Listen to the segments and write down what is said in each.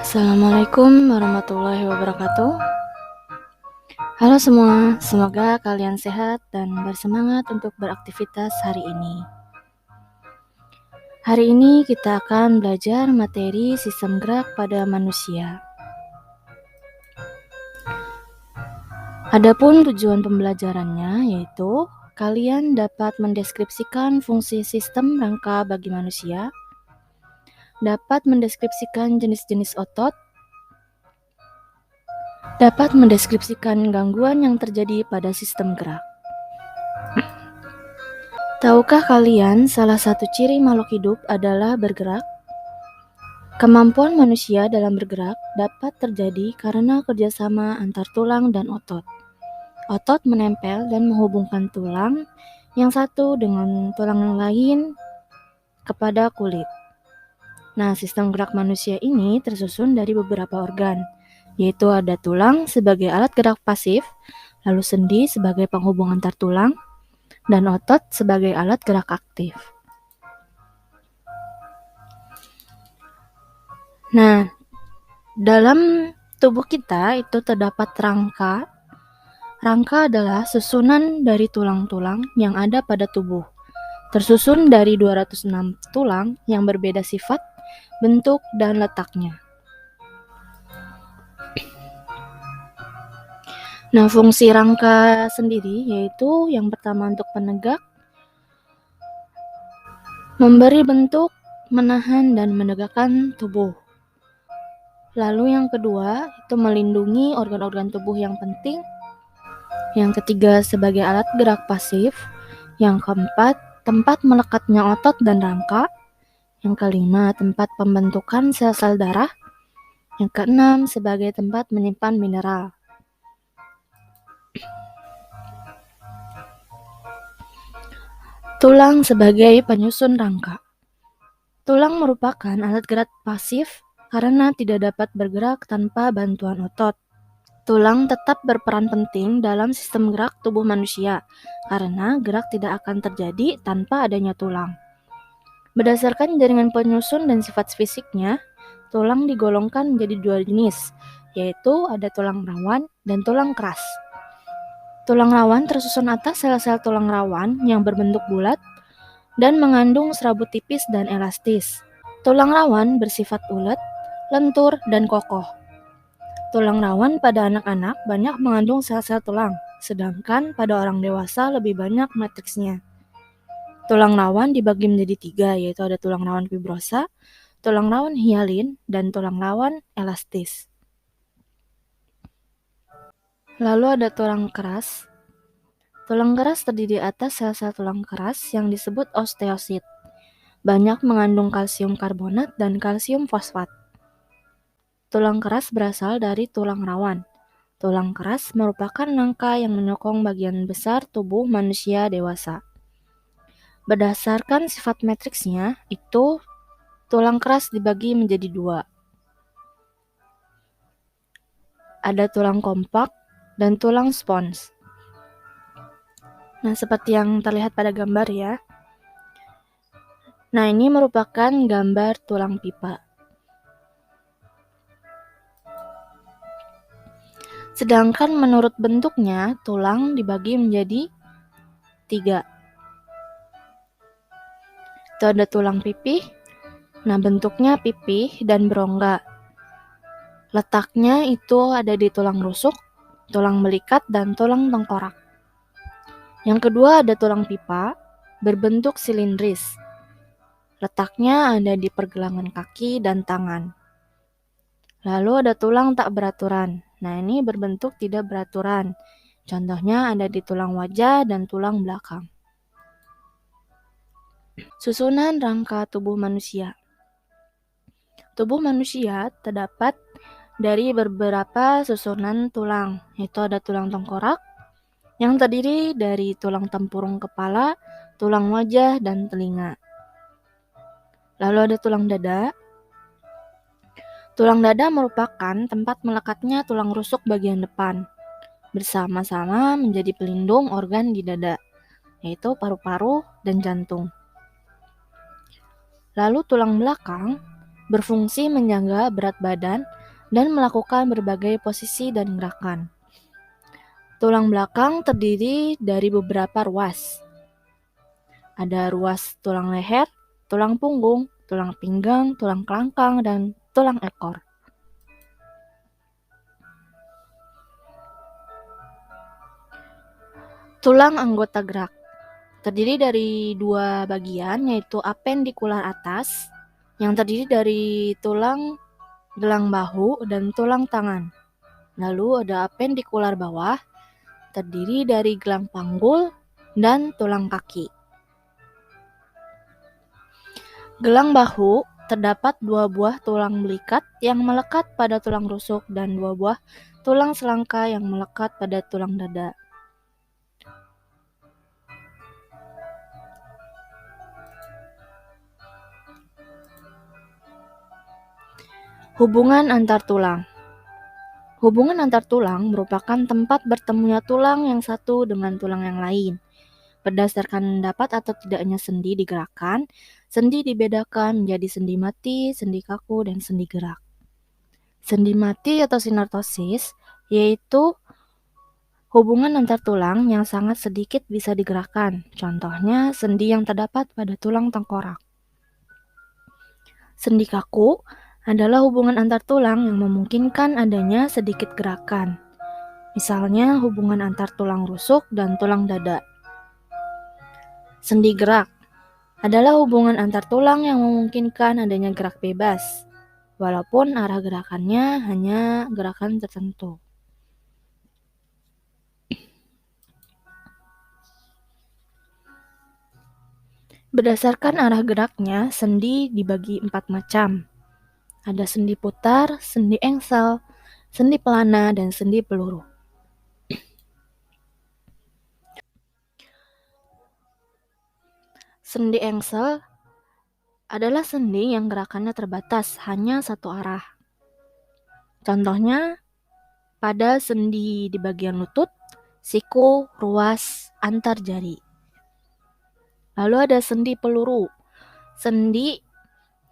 Assalamualaikum warahmatullahi wabarakatuh. Halo semua, semoga kalian sehat dan bersemangat untuk beraktivitas hari ini. Hari ini kita akan belajar materi sistem gerak pada manusia. Adapun tujuan pembelajarannya yaitu kalian dapat mendeskripsikan fungsi sistem rangka bagi manusia, dapat mendeskripsikan jenis-jenis otot, dapat mendeskripsikan gangguan yang terjadi pada sistem gerak. Tahukah kalian salah satu ciri makhluk hidup adalah bergerak? Kemampuan manusia dalam bergerak dapat terjadi karena kerjasama antar tulang dan otot. Otot menempel dan menghubungkan tulang yang satu dengan tulang yang lain kepada kulit. Nah, sistem gerak manusia ini tersusun dari beberapa organ, yaitu ada tulang sebagai alat gerak pasif, lalu sendi sebagai penghubung antar tulang, dan otot sebagai alat gerak aktif. Nah, dalam tubuh kita itu terdapat rangka. Rangka adalah susunan dari tulang-tulang yang ada pada tubuh. Tersusun dari 206 tulang yang berbeda sifat, bentuk, dan letaknya. Nah, fungsi rangka sendiri yaitu yang pertama untuk penegak, memberi bentuk, menahan, dan menegakkan tubuh. Lalu yang kedua itu melindungi organ-organ tubuh yang penting. Yang ketiga sebagai alat gerak pasif. Yang keempat tempat melekatnya otot dan rangka. Yang kelima tempat pembentukan sel-sel darah. Yang keenam sebagai tempat menyimpan mineral. Tulang sebagai penyusun rangka. Tulang merupakan alat gerak pasif karena tidak dapat bergerak tanpa bantuan otot. Tulang tetap berperan penting dalam sistem gerak tubuh manusia karena gerak tidak akan terjadi tanpa adanya tulang. Berdasarkan jaringan penyusun dan sifat fisiknya, tulang digolongkan menjadi dua jenis, yaitu ada tulang rawan dan tulang keras. Tulang rawan tersusun atas sel-sel tulang rawan yang berbentuk bulat dan mengandung serabut tipis dan elastis. Tulang rawan bersifat ulet, lentur, dan kokoh. Tulang rawan pada anak-anak banyak mengandung sel-sel tulang, sedangkan pada orang dewasa lebih banyak matriksnya. Tulang rawan dibagi menjadi 3, yaitu ada tulang rawan fibrosa, tulang rawan hialin, dan tulang rawan elastis. Lalu ada tulang keras. Tulang keras terdiri atas sel-sel tulang keras yang disebut osteosit. Banyak mengandung kalsium karbonat dan kalsium fosfat. Tulang keras berasal dari tulang rawan. Tulang keras merupakan rangka yang menyokong bagian besar tubuh manusia dewasa. Berdasarkan sifat matriksnya, itu tulang keras dibagi menjadi 2. Ada tulang kompak dan tulang spons. Nah, seperti yang terlihat pada gambar ya. Nah, ini merupakan gambar tulang pipa. Sedangkan menurut bentuknya, tulang dibagi menjadi 3. Itu ada tulang pipih. Nah, bentuknya pipih dan berongga. Letaknya itu ada di tulang rusuk, tulang belikat, dan tulang tengkorak. Yang kedua ada tulang pipa, berbentuk silindris. Letaknya ada di pergelangan kaki dan tangan. Lalu ada tulang tak beraturan. Nah, ini berbentuk tidak beraturan. Contohnya ada di tulang wajah dan tulang belakang. Susunan rangka tubuh manusia. Tubuh manusia terdapat dari beberapa susunan tulang, yaitu ada tulang tengkorak yang terdiri dari tulang tempurung kepala, tulang wajah, dan telinga. Lalu ada tulang dada. Tulang dada merupakan tempat melekatnya tulang rusuk bagian depan, bersama-sama menjadi pelindung organ di dada, yaitu paru-paru dan jantung. Lalu tulang belakang berfungsi menjaga berat badan dan melakukan berbagai posisi dan gerakan. Tulang belakang terdiri dari beberapa ruas. Ada ruas tulang leher, tulang punggung, tulang pinggang, tulang kelangkang, dan tulang ekor. Tulang anggota gerak terdiri dari dua bagian, yaitu apendikular atas yang terdiri dari tulang gelang bahu dan tulang tangan. Lalu ada apendikular bawah terdiri dari gelang panggul dan tulang kaki. Gelang bahu terdapat dua buah tulang belikat yang melekat pada tulang rusuk dan dua buah tulang selangka yang melekat pada tulang dada. Hubungan antar tulang. Hubungan antar tulang merupakan tempat bertemunya tulang yang satu dengan tulang yang lain. Berdasarkan dapat atau tidaknya sendi digerakkan, sendi dibedakan menjadi sendi mati, sendi kaku, dan sendi gerak. Sendi mati atau sinortosis yaitu hubungan antar tulang yang sangat sedikit bisa digerakkan. Contohnya sendi yang terdapat pada tulang tengkorak. Sendi kaku adalah hubungan antar tulang yang memungkinkan adanya sedikit gerakan. Misalnya hubungan antar tulang rusuk dan tulang dada. Sendi gerak adalah hubungan antar tulang yang memungkinkan adanya gerak bebas, walaupun arah gerakannya hanya gerakan tertentu. Berdasarkan arah geraknya, sendi dibagi 4 macam. Ada sendi putar, sendi engsel, sendi pelana, dan sendi peluru. Sendi engsel adalah sendi yang gerakannya terbatas, hanya satu arah. Contohnya, pada sendi di bagian lutut, siku, ruas, antar jari. Lalu ada sendi peluru, sendi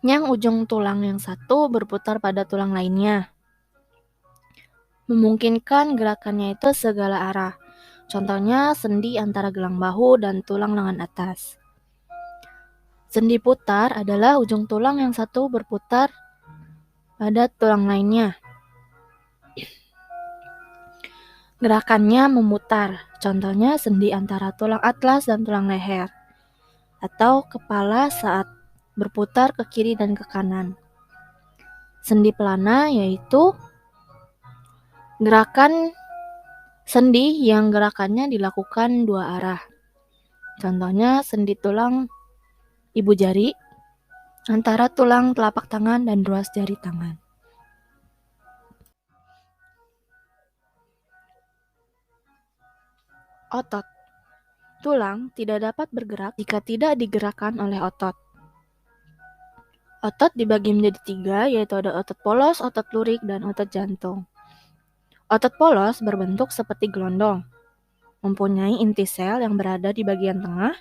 yang ujung tulang yang satu berputar pada tulang lainnya. Memungkinkan gerakannya itu segala arah. Contohnya sendi antara gelang bahu dan tulang lengan atas. Sendi putar adalah ujung tulang yang satu berputar pada tulang lainnya. Gerakannya memutar. Contohnya sendi antara tulang atlas dan tulang leher. Atau kepala saat berputar ke kiri dan ke kanan. Sendi pelana yaitu gerakan sendi yang gerakannya dilakukan dua arah. Contohnya sendi tulang ibu jari antara tulang telapak tangan dan ruas jari tangan. Otot. Tulang tidak dapat bergerak jika tidak digerakkan oleh otot. Otot dibagi menjadi 3, yaitu ada otot polos, otot lurik, dan otot jantung. Otot polos berbentuk seperti gelondong, mempunyai inti sel yang berada di bagian tengah.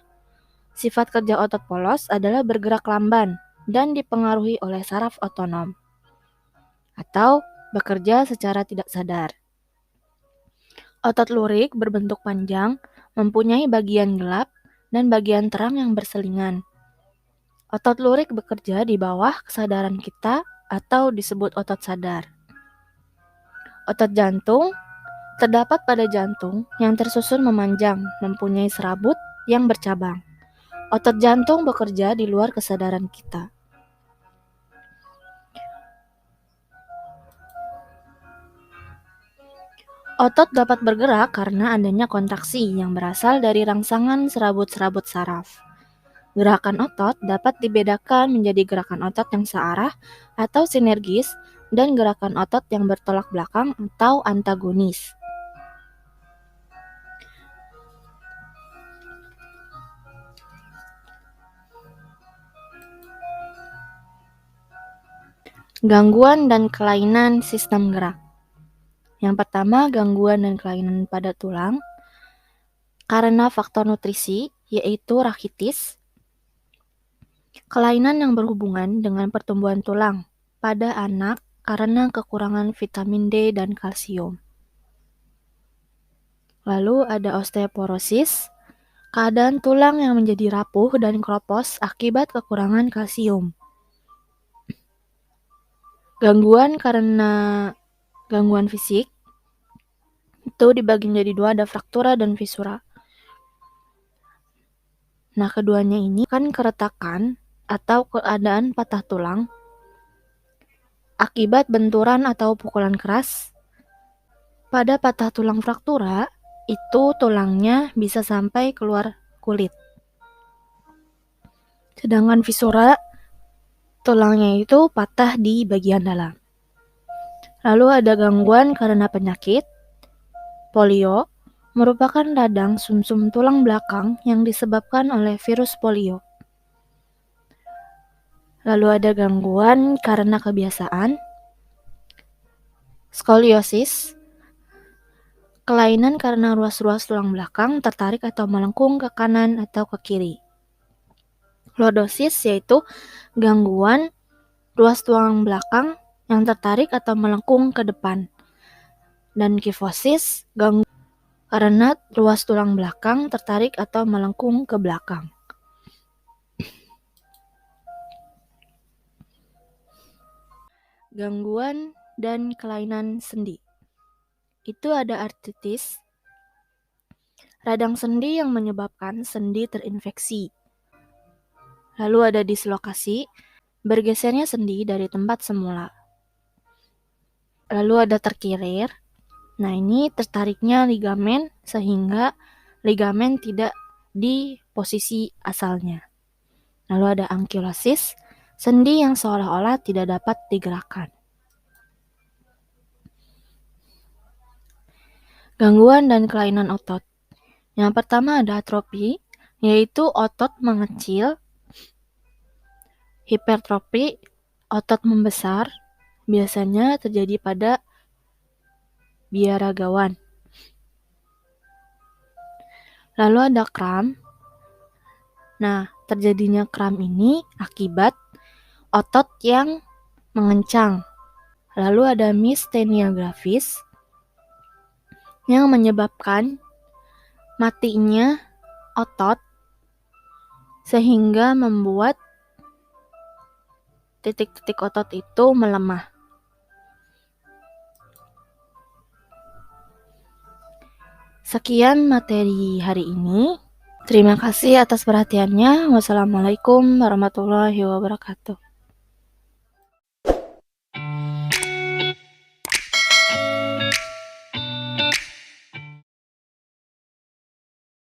Sifat kerja otot polos adalah bergerak lamban dan dipengaruhi oleh saraf otonom, atau bekerja secara tidak sadar. Otot lurik berbentuk panjang, mempunyai bagian gelap dan bagian terang yang berselingan. Otot lurik bekerja di bawah kesadaran kita atau disebut otot sadar. Otot jantung terdapat pada jantung yang tersusun memanjang, mempunyai serabut yang bercabang. Otot jantung bekerja di luar kesadaran kita. Otot dapat bergerak karena adanya kontraksi yang berasal dari rangsangan serabut-serabut saraf. Gerakan otot dapat dibedakan menjadi gerakan otot yang searah atau sinergis dan gerakan otot yang bertolak belakang atau antagonis. Gangguan dan kelainan sistem gerak. Yang pertama, gangguan dan kelainan pada tulang karena faktor nutrisi, yaitu rakitis. Kelainan yang berhubungan dengan pertumbuhan tulang pada anak karena kekurangan vitamin D dan kalsium. Lalu ada osteoporosis, keadaan tulang yang menjadi rapuh dan keropos akibat kekurangan kalsium. Gangguan karena gangguan fisik itu dibagi menjadi dua, ada fraktura dan fisura. Nah, keduanya ini kan keretakan atau keadaan patah tulang akibat benturan atau pukulan keras. Pada patah tulang fraktura, itu tulangnya bisa sampai keluar kulit. Sedangkan fisura, tulangnya itu patah di bagian dalam. Lalu ada gangguan karena penyakit. Polio merupakan radang sumsum tulang belakang yang disebabkan oleh virus polio. Lalu ada gangguan karena kebiasaan. Skoliosis, kelainan karena ruas-ruas tulang belakang tertarik atau melengkung ke kanan atau ke kiri. Lordosis yaitu gangguan ruas tulang belakang yang tertarik atau melengkung ke depan. Dan kifosis, gangguan karena ruas tulang belakang tertarik atau melengkung ke belakang. Gangguan dan kelainan sendi. Itu ada artritis, radang sendi yang menyebabkan sendi terinfeksi. Lalu ada dislokasi, bergesernya sendi dari tempat semula. Lalu ada terkilir. Nah, ini tertariknya ligamen sehingga ligamen tidak di posisi asalnya. Lalu ada ankylosis, sendi yang seolah-olah tidak dapat digerakkan. Gangguan dan kelainan otot. Yang pertama ada atrofi, yaitu otot mengecil. Hipertrofi, otot membesar, biasanya terjadi pada biaragawan. Lalu ada kram. Nah, terjadinya kram ini akibat otot yang mengencang. Lalu ada mistenia gravis yang menyebabkan matinya otot sehingga membuat titik-titik otot itu melemah. Sekian materi hari ini. Terima kasih atas perhatiannya. Wassalamualaikum warahmatullahi wabarakatuh.